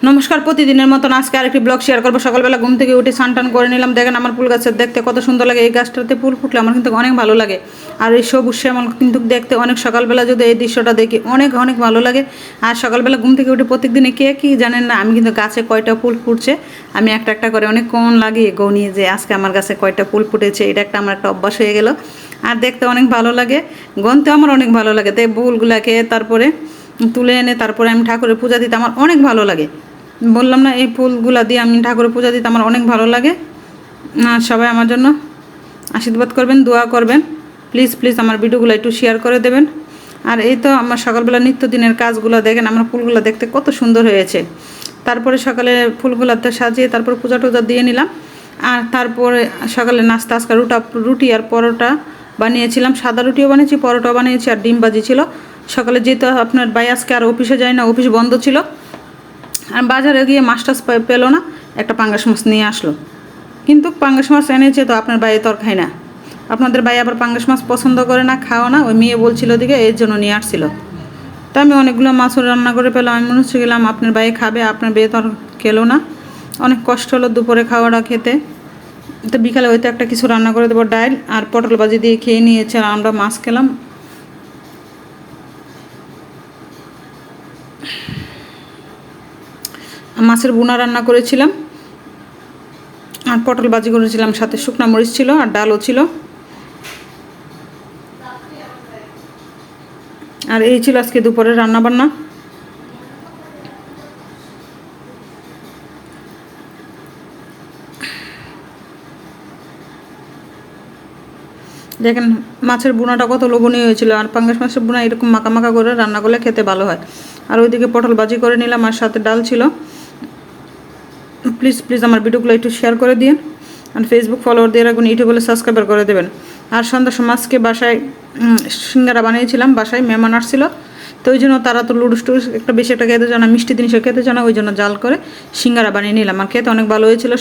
নমস্কার, প্রতিদিনের মতন আজকে আরেকটি ব্লগ শেয়ার করবো। সকালবেলা ঘুম থেকে উঠে স্নান করে নিলাম। দেখেন আমার ফুল গাছের দেখতে কত সুন্দর লাগে। এই গাছটাতে ফুল ফুটলে আমার কিন্তু অনেক ভালো লাগে। আর এই সবুজ শ্যামল কিন্তু দেখতে অনেক, সকালবেলা যদি এই দৃশ্যটা দেখি অনেক অনেক ভালো লাগে। আর সকালবেলা ঘুম থেকে উঠে প্রত্যেকদিনে কে কি জানেন না, আমি কিন্তু গাছে কয়টা ফুল ফুটছে আমি একটা একটা করে অনেকক্ষণ লাগিয়ে গনিয়ে যে আজকে আমার গাছে কয়টা ফুল ফুটেছে। এটা একটা আমার একটা অভ্যাস হয়ে গেল। আর দেখতে অনেক ভালো লাগে, গনতে আমার অনেক ভালো লাগে। তাই ফুলগুলাকে তারপরে তুলে এনে তারপরে আমি ঠাকুরের পূজা দিতে আমার অনেক ভালো লাগে। বললাম না, এই ফুলগুলা দিয়ে আমি ঠাকুরের পূজা দিতে আমার অনেক ভালো লাগে। আর সবাই আমার জন্য আশীর্বাদ করবেন, দোয়া করবেন। প্লিজ প্লিজ আমার ভিডিওগুলো একটু শেয়ার করে দেবেন। আর এই তো আমার সকালবেলা নিত্যদিনের কাজগুলো দেখেন, আমার ফুলগুলো দেখতে কত সুন্দর হয়েছে। তারপরে সকালে ফুলগুলোতে সাজিয়ে তারপর পূজা টুজা দিয়ে নিলাম। আর তারপরে সকালে নাস্তা আজকে রুটি আর পরোটা বানিয়েছিলাম। সাদা রুটিও বানিয়েছি, পরোটাও বানিয়েছি, আর ডিম ভাজি ছিল। সকালে যেহেতু আপনার ভাই আজকে আর অফিসে যায় না, অফিস বন্ধ ছিল। আর বাজারে গিয়ে মাছ টাছ পেলো না, একটা পাঙ্গাস মাছ নিয়ে আসলো। কিন্তু পাঙ্গাস মাছ এনেছে তো আপনার ভাই তো আর খায় না। আপনাদের ভাই আবার পাঙ্গাস মাছ পছন্দ করে না, খাও না, ওই মেয়ে বলছিল দিকে এর জন্য নিয়ে আসছিল। তো আমি অনেকগুলো মাছও রান্না করে পেলাম। আমি মনে হচ্ছে গেলাম আপনার ভাই খাবে, আপনার বিয়ে তো আর খেলো না। অনেক কষ্ট হলো দুপুরে খাওয়াটা খেতে। তো বিকালে হয়তো একটা কিছু রান্না করে দেবো, ডাল আর পটল ভাজি দিয়ে খেয়ে নিয়েছে। আর আমরা মাছ খেলাম। মাছের বোনা রান্না করেছিলাম আর পটল ভাজি করেছিলাম, সাথে শুকনো মরিচ ছিল আর ডালও ছিল। আর এই ছিল আজকে দুপুরের রান্নাবান্না। দেখেন মাছের বোনাটা কত লোভনীয় হয়েছিল। আর পাঙ্গাস মাছের বোনা এরকম মাখা মাখা করে রান্না করলে খেতে ভালো হয়। আর ওইদিকে পটল ভাজি করে নিলাম আর সাথে ডাল ছিল। প্লিজ প্লিজ আমার ভিডিওগুলো একটু শেয়ার করে দিন। আর ফেসবুক ফলোয়ার দিয়ে রাখবেন, ইউটিউবে সাবস্ক্রাইবার করে দেবেন। আর সন্ধ্যার সময় আজকে বাসায় সিঙ্গারা বানিয়েছিলাম, বাসায় মেহমান আসছিল। তো ওই জন্য তারা তো লুডুস টুডুস একটা বেশি একটা খেতে চায় না, মিষ্টি জিনিসও খেতে চায় না, ওই জন্য জাল করে সিঙ্গারা বানিয়ে নিলাম। আর খেতে অনেক ভালো হয়েছিল।